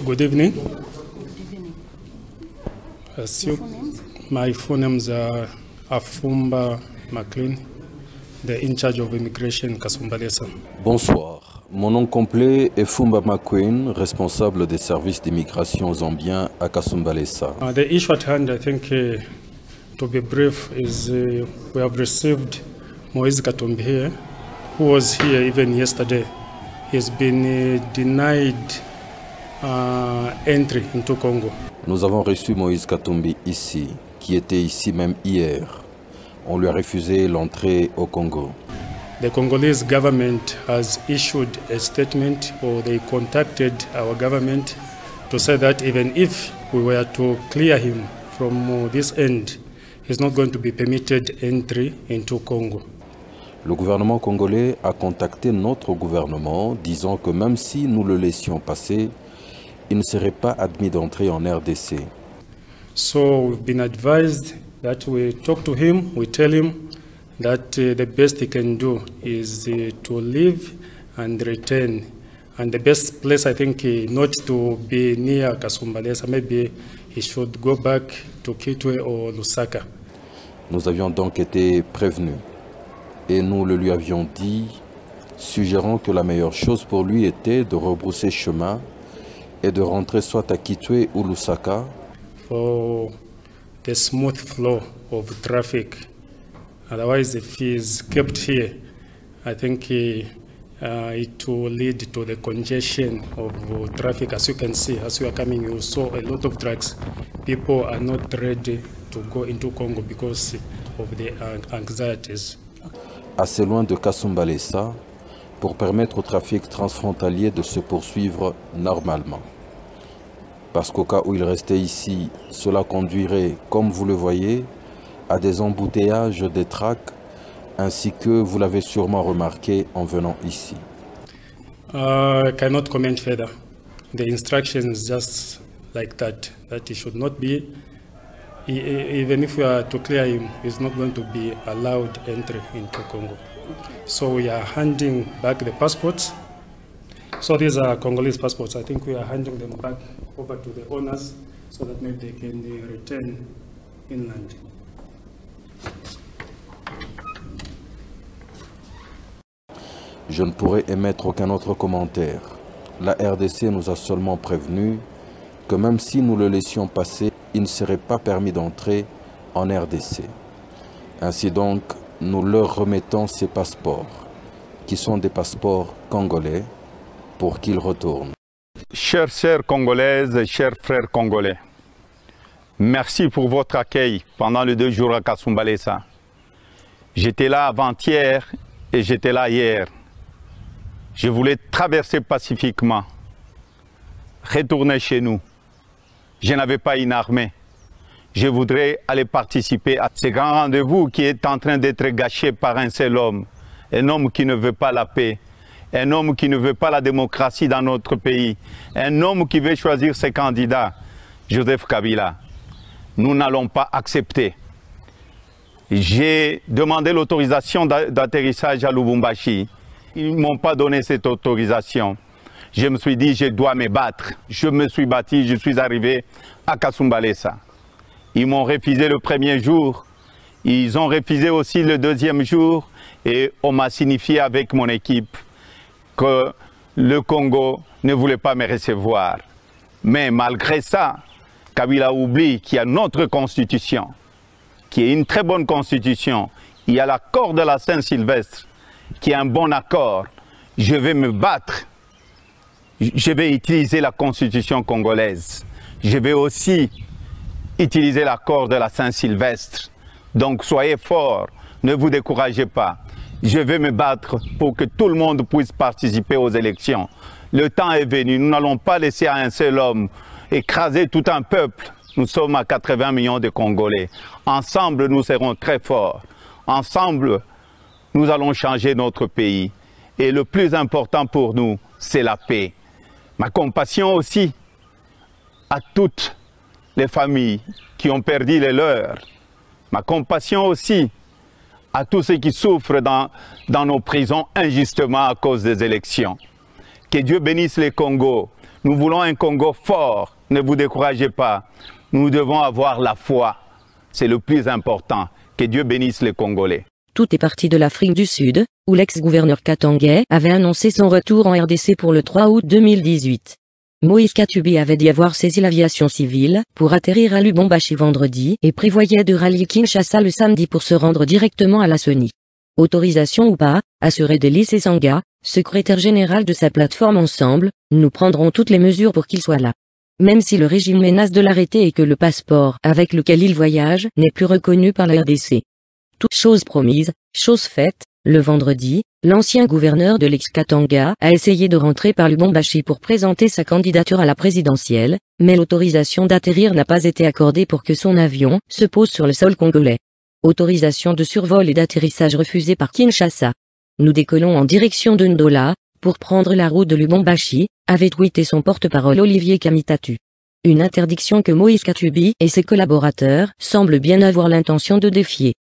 Good evening. Good evening. My full names are Afumba McLean, the in charge of immigration Kasumbalesa. Bonsoir. Mon nom complet est Fumba McQueen, responsable des services d'immigration zambiens à Kasumbalesa. The issue at hand, I think, to be brief, is we have received Moise Katumbi here, who was here even yesterday. He's been denied entry into Congo. Nous avons reçu Moïse Katumbi ici, qui était ici même hier. On lui a refusé l'entrée au Congo. The Congolese government has issued a statement, or they contacted our government to say that even if we were to clear him from this end, he's not going to be permitted entry into Congo. Le gouvernement congolais a contacté notre gouvernement, disant que même si nous le laissions passer, il ne serait pas admis d'entrer en RDC. So we've been advised that we talk to him, we tell him that the best he can do is to leave and return. And the best place, I think, not to be near Kasumbalesa, maybe he should go back to Kitwe or Lusaka. Nous avions donc été prévenus et nous le lui avions dit, suggérant que la meilleure chose pour lui était de rebrousser chemin et de rentrer soit à Kitwe ou Lusaka. For the smooth flow of traffic. Otherwise, if he is kept here, I think it will lead to the congestion of traffic. As you can see, as you are coming, you saw a lot of trucks. People are not ready to go into Congo because of the anxieties. Assez loin de Kasumbalesa pour permettre au trafic transfrontalier de se poursuivre normalement. Parce qu'au cas où il restait ici, cela conduirait, comme vous le voyez, à des embouteillages des tracks, ainsi que vous l'avez sûrement remarqué en venant ici. I cannot comment further. The instruction is just like that he should not be, even if we are to clear him, he's not going to be allowed entry into Congo. So we are handing back the passports. So these are Congolese passports. I think we are handing them back over to the owners so that maybe they can return inland. Je ne pourrais émettre aucun autre commentaire. La RDC nous a seulement prévenu que même si nous le laissions passer, il ne serait pas permis d'entrer en RDC. Ainsi donc, nous leur remettons ces passeports, qui sont des passeports congolais, pour qu'ils retournent. Chères sœurs congolaises, chers frères congolais, merci pour votre accueil pendant les 2 jours à Kasumbalesa. J'étais là avant-hier et j'étais là hier. Je voulais traverser pacifiquement, retourner chez nous. Je n'avais pas une armée. Je voudrais aller participer à ce grand rendez-vous qui est en train d'être gâché par un seul homme. Un homme qui ne veut pas la paix. Un homme qui ne veut pas la démocratie dans notre pays. Un homme qui veut choisir ses candidats. Joseph Kabila. Nous n'allons pas accepter. J'ai demandé l'autorisation d'atterrissage à Lubumbashi. Ils ne m'ont pas donné cette autorisation. Je me suis dit, je dois me battre. Je me suis battu, je suis arrivé à Kasumbalesa. Ils m'ont refusé le premier jour. Ils ont refusé aussi le deuxième jour. Et on m'a signifié avec mon équipe que le Congo ne voulait pas me recevoir. Mais malgré ça, Kabila oublie qu'il y a notre constitution, qui est une très bonne constitution. Il y a l'accord de la Saint-Sylvestre, qui est un bon accord. Je vais me battre. Je vais utiliser la constitution congolaise. Je vais aussi utiliser l'accord de la Saint-Sylvestre. Donc soyez forts, ne vous découragez pas. Je vais me battre pour que tout le monde puisse participer aux élections. Le temps est venu, nous n'allons pas laisser à un seul homme écraser tout un peuple. Nous sommes à 80 millions de Congolais. Ensemble, nous serons très forts. Ensemble, nous allons changer notre pays. Et le plus important pour nous, c'est la paix. Ma compassion aussi à toutes les familles qui ont perdu les leurs. Ma compassion aussi à tous ceux qui souffrent dans nos prisons injustement à cause des élections. Que Dieu bénisse les Congo. Nous voulons un Congo fort. Ne vous découragez pas. Nous devons avoir la foi. C'est le plus important. Que Dieu bénisse les Congolais. Tout est parti de l'Afrique du Sud, où l'ex-gouverneur Katangais avait annoncé son retour en RDC pour le 3 août 2018. Moïse Katumbi avait dit avoir saisi l'aviation civile pour atterrir à Lubumbashi vendredi et prévoyait de rallier Kinshasa le samedi pour se rendre directement à la CENI. Autorisation ou pas, assurait Delis Esanga, secrétaire général de sa plateforme Ensemble, nous prendrons toutes les mesures pour qu'il soit là. Même si le régime menace de l'arrêter et que le passeport avec lequel il voyage n'est plus reconnu par la RDC. Toute chose promise, chose faite, le vendredi, l'ancien gouverneur de l'ex-Katanga a essayé de rentrer par Lubumbashi pour présenter sa candidature à la présidentielle, mais l'autorisation d'atterrir n'a pas été accordée pour que son avion se pose sur le sol congolais. Autorisation de survol et d'atterrissage refusée par Kinshasa. Nous décollons en direction de Ndola, pour prendre la route de Lubumbashi, avait tweeté son porte-parole Olivier Kamitatu. Une interdiction que Moïse Katumbi et ses collaborateurs semblent bien avoir l'intention de défier.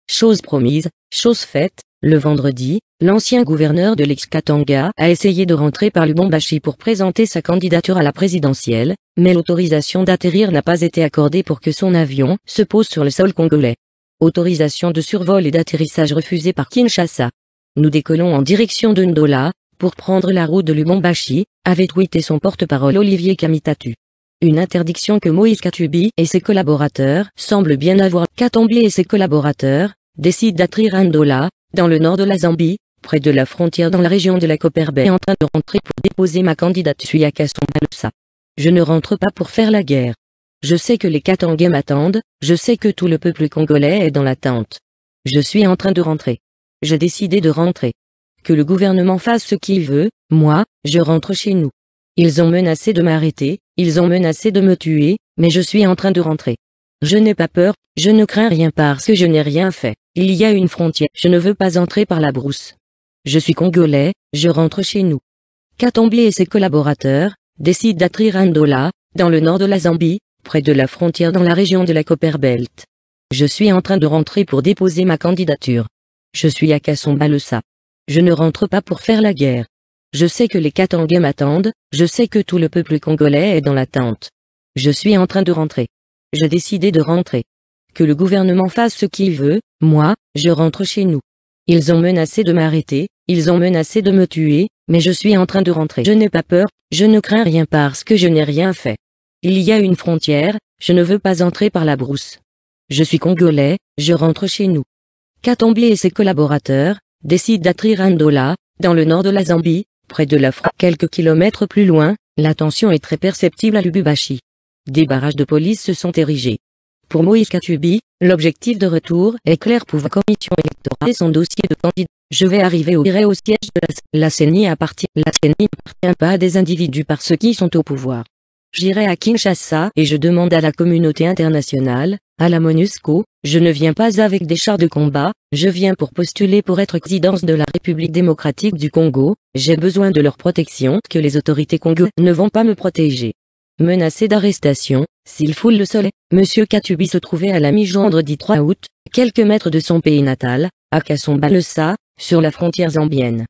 Chose promise, chose faite, le vendredi, l'ancien gouverneur de l'ex-Katanga a essayé de rentrer par Lubumbashi pour présenter sa candidature à la présidentielle, mais l'autorisation d'atterrir n'a pas été accordée pour que son avion se pose sur le sol congolais. Autorisation de survol et d'atterrissage refusée par Kinshasa. Nous décollons en direction de Ndola, pour prendre la route de Lubumbashi, avait tweeté son porte-parole Olivier Kamitatu. Une interdiction que Moïse Katumbi et ses collaborateurs semblent bien avoir. Katumbi et ses collaborateurs décident d'atterrir à Ndola, dans le nord de la Zambie, près de la frontière dans la région de la Copperbelt, en train de rentrer pour déposer ma candidature. Je suis à Kasumbalesa. Je ne rentre pas pour faire la guerre. Je sais que les Katangais m'attendent, je sais que tout le peuple congolais est dans l'attente. Je suis en train de rentrer. J'ai décidé de rentrer. Que le gouvernement fasse ce qu'il veut, moi, je rentre chez nous. Ils ont menacé de m'arrêter, ils ont menacé de me tuer, mais je suis en train de rentrer. Je n'ai pas peur, je ne crains rien parce que je n'ai rien fait. Il y a une frontière, je ne veux pas entrer par la brousse. Je suis congolais, je rentre chez nous. Katumbi et ses collaborateurs décident d'atterrir à Ndola, dans le nord de la Zambie, près de la frontière dans la région de la Copperbelt. Je suis en train de rentrer pour déposer ma candidature. Je suis à Kasumbalesa. Je ne rentre pas pour faire la guerre. Je sais que les Katangais m'attendent, je sais que tout le peuple congolais est dans l'attente. Je suis en train de rentrer. J'ai décidé de rentrer. Que le gouvernement fasse ce qu'il veut, moi, je rentre chez nous. Ils ont menacé de m'arrêter, ils ont menacé de me tuer, mais je suis en train de rentrer. Je n'ai pas peur, je ne crains rien parce que je n'ai rien fait. Il y a une frontière, je ne veux pas entrer par la brousse. Je suis congolais, je rentre chez nous. Katumbi et ses collaborateurs décident d'atterrir à Ndola, dans le nord de la Zambie, près de la frontière. Quelques kilomètres plus loin, la tension est très perceptible à Lubumbashi. Des barrages de police se sont érigés. Pour Moïse Katumbi, l'objectif de retour est clair pour la commission électorale et son dossier de candidat. Je vais arriver au siège de la CENI n'appartient pas à des individus par ceux qui sont au pouvoir. J'irai à Kinshasa et je demande à la communauté internationale, à la MONUSCO, je ne viens pas avec des chars de combat, je viens pour postuler pour être présidence de la République démocratique du Congo, j'ai besoin de leur protection, que les autorités congolaises ne vont pas me protéger. Menacé d'arrestation, s'il foule le soleil, Monsieur Katumbi se trouvait à la mi-juin vendredi 3 août, quelques mètres de son pays natal, à Kasumbalesa, sur la frontière zambienne.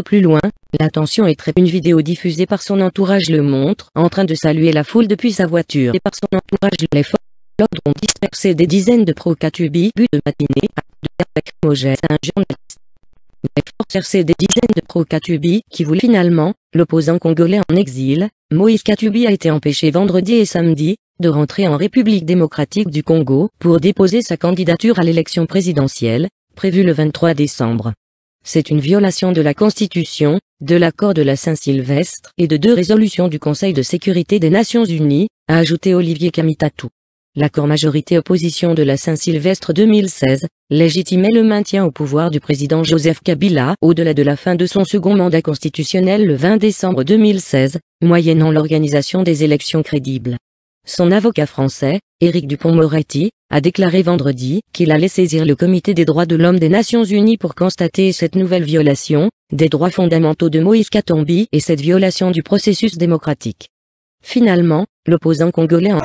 Plus loin, la tension est très. Une vidéo diffusée par son entourage le montre, en train de saluer la foule depuis sa voiture. Et par son entourage, les forces de l'ordre ont dispersé des dizaines de pro-Katumbi, but de matinée, de lacrymogène à un journaliste. Les forces dispersé des dizaines de pro-Katumbi, qui voulaient finalement, l'opposant congolais en exil, Moïse Katumbi a été empêché vendredi et samedi, de rentrer en République démocratique du Congo, pour déposer sa candidature à l'élection présidentielle, prévue le 23 décembre. C'est une violation de la Constitution, de l'accord de la Saint-Sylvestre et de 2 résolutions du Conseil de sécurité des Nations Unies, a ajouté Olivier Kamitatu. L'accord majorité-opposition de la Saint-Sylvestre 2016 légitimait le maintien au pouvoir du président Joseph Kabila au-delà de la fin de son second mandat constitutionnel le 20 décembre 2016, moyennant l'organisation des élections crédibles. Son avocat français, Éric Dupond-Moretti, a déclaré vendredi qu'il allait saisir le Comité des droits de l'homme des Nations Unies pour constater cette nouvelle violation des droits fondamentaux de Moïse Katumbi et cette violation du processus démocratique. Finalement, l'opposant congolais en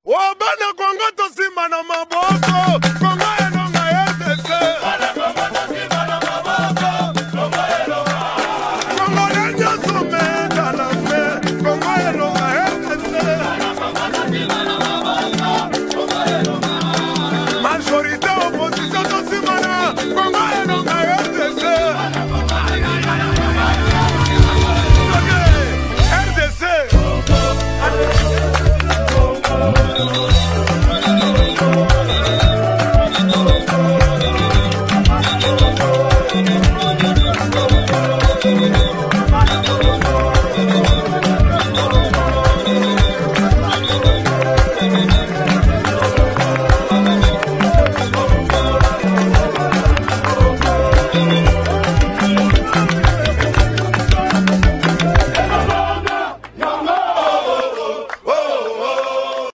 Wabana kwa ngoto simba na maboko.